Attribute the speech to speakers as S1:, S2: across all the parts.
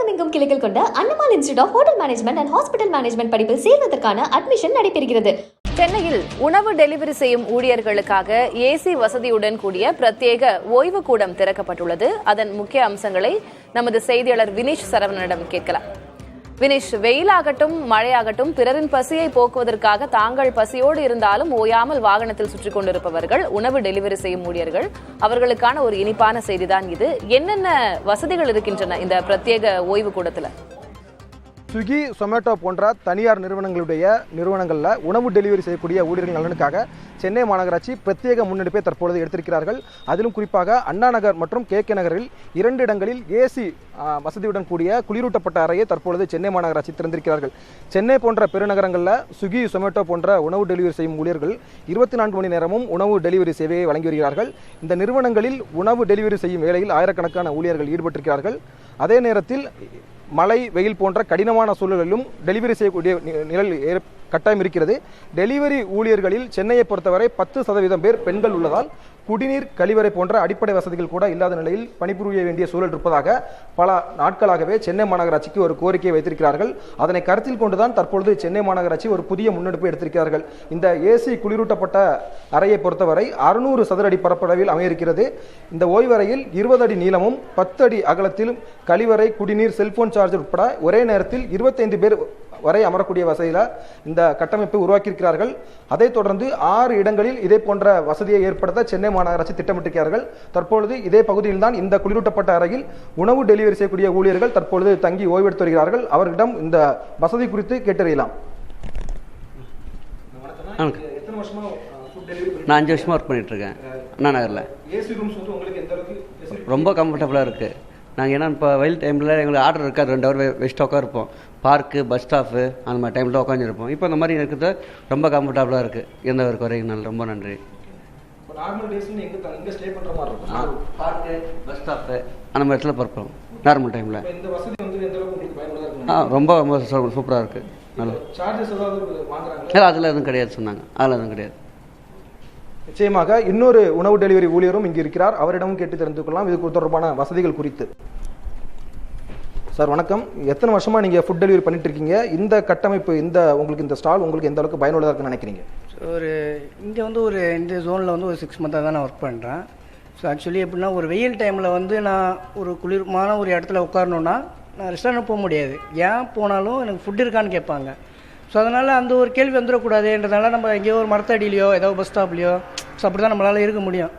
S1: தமிழகமெங்கும் கிளைகள் கொண்ட Annamal institute of hotel management and hospital management படிப்பில் சேர்வதற்கான அட்மிஷன் நடைபெறுகிறது.
S2: சென்னையில் உணவு டெலிவரி செய்யும் ஊழியர்களுக்காக ஏசி வசதியுடன் கூடிய பிரத்யேக ஓய்வு கூடம் திறக்கப்பட்டுள்ளது. அதன் முக்கிய அம்சங்களை நமது செய்தியாளர் வினீஷ் சரவணனிடம் கேட்கலாம். வினீஷ், வெயிலாகட்டும் மழையாகட்டும் பிறரின் பசியை போக்குவதற்காக தாங்கள் பசியோடு இருந்தாலும் ஓயாமல் வாகனத்தில் சுற்றிக் கொண்டிருப்பவர்கள் உணவு டெலிவரி செய்யும் ஊழியர்கள், அவர்களுக்கான ஒரு இனிப்பான செய்திதான் இது. என்னென்ன வசதிகள் இருக்கின்றன இந்த பிரத்யேக ஓய்வு கூடத்துல?
S3: ஸ்விக்கி, சொமேட்டோ போன்ற தனியார் நிறுவனங்களில் உணவு டெலிவரி செய்யக்கூடிய ஊழியர்கள் நலனுக்காக சென்னை மாநகராட்சி பிரத்யேக முன்னெடுப்பை தற்பொழுது எடுத்திருக்கிறார்கள். அதிலும் குறிப்பாக அண்ணா நகர் மற்றும் கே நகரில் 2 இடங்களில் ஏசி வசதியுடன் கூடிய குளிரூட்டப்பட்ட அறையை தற்பொழுது சென்னை மாநகராட்சி திறந்திருக்கிறார்கள். சென்னை போன்ற பெருநகரங்களில் ஸ்விக்கி, சொமேட்டோ போன்ற உணவு டெலிவரி செய்யும் ஊழியர்கள் 24 மணி நேரமும் உணவு டெலிவரி சேவையை வழங்கி வருகிறார்கள். இந்த நிறுவனங்களில் உணவு டெலிவரி செய்யும் வேளையில் ஆயிரக்கணக்கான ஊழியர்கள் ஈடுபட்டிருக்கிறார்கள். அதே நேரத்தில் மழை, வெயில் போன்ற கடினமான சூழலிலும் டெலிவரி செய்யக்கூடிய நிலை கட்டாயம் இருக்கிறது. டெலிவரி ஊழியர்களில் சென்னையை பொறுத்தவரை 10% பேர் பெண்கள் உள்ளதால் குடிநீர், கழிவறை போன்ற அடிப்படை வசதிகள் கூட இல்லாத நிலையில் பணிபுரிய வேண்டிய சூழல் இருப்பதாக பல நாட்களாகவே சென்னை மாநகராட்சிக்கு ஒரு கோரிக்கையை வைத்திருக்கிறார்கள். அதனை கருத்தில் கொண்டுதான் தற்பொழுது சென்னை மாநகராட்சி ஒரு புதிய முன்னெடுப்பை எடுத்திருக்கிறார்கள். இந்த ஏசி குளிரூட்டப்பட்ட அறையை பொறுத்தவரை 600 சதுர அடி பரப்பளவில் அமையிருக்கிறது. இந்த ஓய்வறையில் 20 அடி நீளமும் 10 அடி அகலத்திலும் கழிவறை, குடிநீர், செல்போன் சார்ஜர் உட்பட ஒரே நேரத்தில் 25 பேர் வரை அமரக்கூடிய வசதியில் இந்த கட்டமைப்பை உருவாக்கியிருக்கிறார்கள். அதைத் தொடர்ந்து 6 இடங்களில் இதே போன்ற வசதியை ஏற்படுத்த சென்னை மாநகராட்சி திட்டமிட்டிருக்கிறார்கள். தற்பொழுது இதே பகுதியில் தான் இந்த குளிரூட்டப்பட்ட அறையில் உணவு டெலிவரி செய்யக்கூடிய ஊழியர்கள் தற்பொழுது தங்கி ஓய்வெடுத்து வருகிறார்கள். அவர்களிடம் இந்த வசதி குறித்து கேட்டறியலாம்.
S4: நான் 5 வருஷமா ஒர்க் பண்ணிட்டு இருக்கேன் அண்ணா நகரில். ரொம்ப கம்ஃபர்டபுளாக இருக்குது. நாங்கள் ஏன்னா இப்போ வெயில் டைமில் எங்களுக்கு ஆர்டர் இருக்காது, 2 ஹவர் வெஸ்ட்டாக இருப்போம். பார்க்கு, பஸ் ஸ்டாப்பு அந்த மாதிரி டைமில் உட்காந்துருப்போம். இப்போ இந்த மாதிரி இருக்கிறது ரொம்ப கம்ஃபர்டபுளாக இருக்குது. எந்த ஒரு குறையினால ரொம்ப நன்றி. பார்க்கு, பஸ் ஸ்டாப்பு அந்த மாதிரி இடத்துல பார்ப்போம் நார்மல் டைமில். ரொம்ப ரொம்ப சூப்பராக இருக்குது. நல்லா அதில் எதுவும் கிடையாது சொன்னாங்க. அதில் எதுவும் கிடையாது.
S3: நிச்சயமாக இன்னொரு உணவு டெலிவரி ஊழியரும் இங்கு இருக்கிறார். அவரிடமும் கேட்டு தெரிந்து கொள்ளலாம் இது தொடர்பான வசதிகள் குறித்து. சார் வணக்கம். எத்தனை வருஷமா நீங்க ஃபுட் டெலிவரி பண்ணிட்டு இருக்கீங்க? இந்த கட்டமைப்பு, உங்களுக்கு இந்த ஸ்டால் உங்களுக்கு எந்த அளவுக்கு பயனுள்ளதாக இருக்குன்னு நினைக்கிறீங்க?
S5: இங்கே இந்த ஜோனில் ஒரு 6 மந்தாக தான் நான் ஒர்க் பண்ணுறேன். ஸோ ஆக்சுவலி எப்படின்னா, ஒரு வெயில் டைமில் நான் ஒரு குளிர்மான ஒரு இடத்துல உட்காரணுன்னா நான் ரெஸ்டாரண்ட் போக முடியாது. ஏன் போனாலும் எனக்கு ஃபுட் இருக்கான்னு கேட்பாங்க. ஸோ அதனால் அந்த ஒரு கேள்வி வந்துடக்கூடாதுன்றதுனால நம்ம எங்கேயோ ஒரு மரத்தடியிலையோ ஏதாவது பஸ் ஸ்டாப்லையோ அப்படி தான் நம்மளால் இருக்க முடியும்.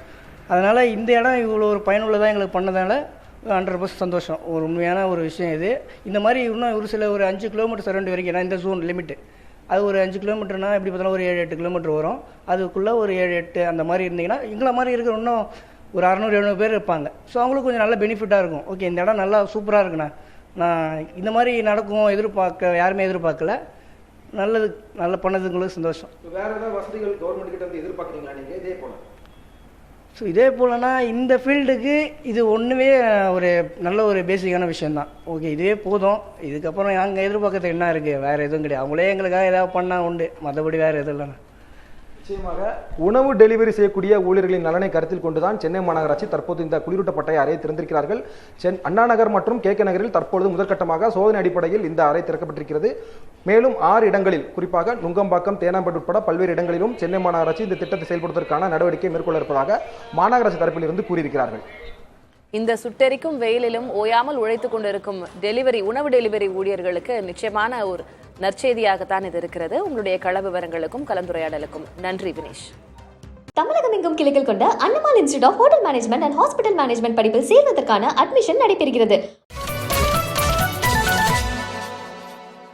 S5: அதனால் இந்த இடம் இவ்வளோ ஒரு பயனுள்ளதாக எங்களுக்கு பண்ணதால 100% சந்தோஷம். ஒரு உண்மையான ஒரு விஷயம் இது. இந்த மாதிரி இன்னும் ஒரு சில ஒரு 5 கிலோமீட்டர் சரௌண்ட் வரைக்கும், ஏன்னா இந்த ஜோன் லிமிட்டு அது ஒரு 5 கிலோமீட்டர்னால் எப்படி பார்த்தாலும் ஒரு 7-8 கிலோமீட்டர் வரும். அதுக்குள்ளே ஒரு 7-8 அந்த மாதிரி இருந்தீங்கன்னா எங்களை மாதிரி இருக்கிற இன்னும் ஒரு 600-700 பேர் இருப்பாங்க. ஸோ அவங்களுக்கு கொஞ்சம் நல்ல பெனிஃபிட்டாக இருக்கும். ஓகே, இந்த இடம் நல்லா சூப்பராக இருக்குண்ணா, நான் இந்த மாதிரி நடக்கும் யாருமே எதிர்பார்க்கல. நல்ல பண்ணதுங்களுக்கு சந்தோஷம்.
S3: வேற ஏதாவது வசதிகள் கவர்மெண்ட் கிட்ட இருந்து எதிர்பார்க்குறீங்களா நீங்க இதே போல?
S5: ஸோ இதே போலனா இந்த ஃபீல்டுக்கு இது ஒன்றுமே ஒரு நல்ல ஒரு பேசிக்கான விஷயந்தான். ஓகே, இதுவே போதும். இதுக்கப்புறம் நாங்கள் எதிர்பார்க்கறது என்ன இருக்குது? வேறு எதுவும் கிடையாது. அவங்களே எங்களுக்காக ஏதாவது பண்ணால் உண்டு, மற்றபடி வேறு எதுவும் இல்லைண்ணா.
S3: நிச்சயமாக உணவு டெலிவரி செய்யக்கூடிய ஊழியர்களின் நலனை கருத்தில் கொண்டுதான் சென்னை மாநகராட்சி தற்போது இந்த குளிரூட்டப்பட்ட அறையை திறந்திருக்கிறார்கள். அண்ணா நகர் மற்றும் கே நகரில் தற்பொழுது முதற்கட்டமாக சோதனை அடிப்படையில் இந்த அறை திறக்கப்பட்டிருக்கிறது. மேலும் 6 இடங்களில், குறிப்பாக நுங்கம்பாக்கம், தேனாம்பேடு உட்பட பல்வேறு இடங்களிலும் சென்னை மாநகராட்சி இந்த திட்டத்தை செயல்படுத்துவதற்கான நடவடிக்கை மேற்கொள்ள இருப்பதாக மாநகராட்சி தரப்பில் இருந்து கூறியிருக்கிறார்கள்.
S2: இந்த சுட்டெரிக்கும் வெயிலிலும் ஓயாமல் உழைத்துக் கொண்டிருக்கும் உணவு டெலிவரி ஊழியர்களுக்கு நிச்சயமான ஒரு நற்செய்தியாகத்தான் இது இருக்கிறது. உங்களுடைய கள விவரங்களுக்கும் கலந்துரையாடலுக்கும் நன்றி வினேஷ்.
S1: தமிழகமெங்கும் கிளைகள் கொண்ட Annamal institute of hotel management and hospital management படிப்பில் சேர்வதற்கான அட்மிஷன் நடைபெறுகிறது.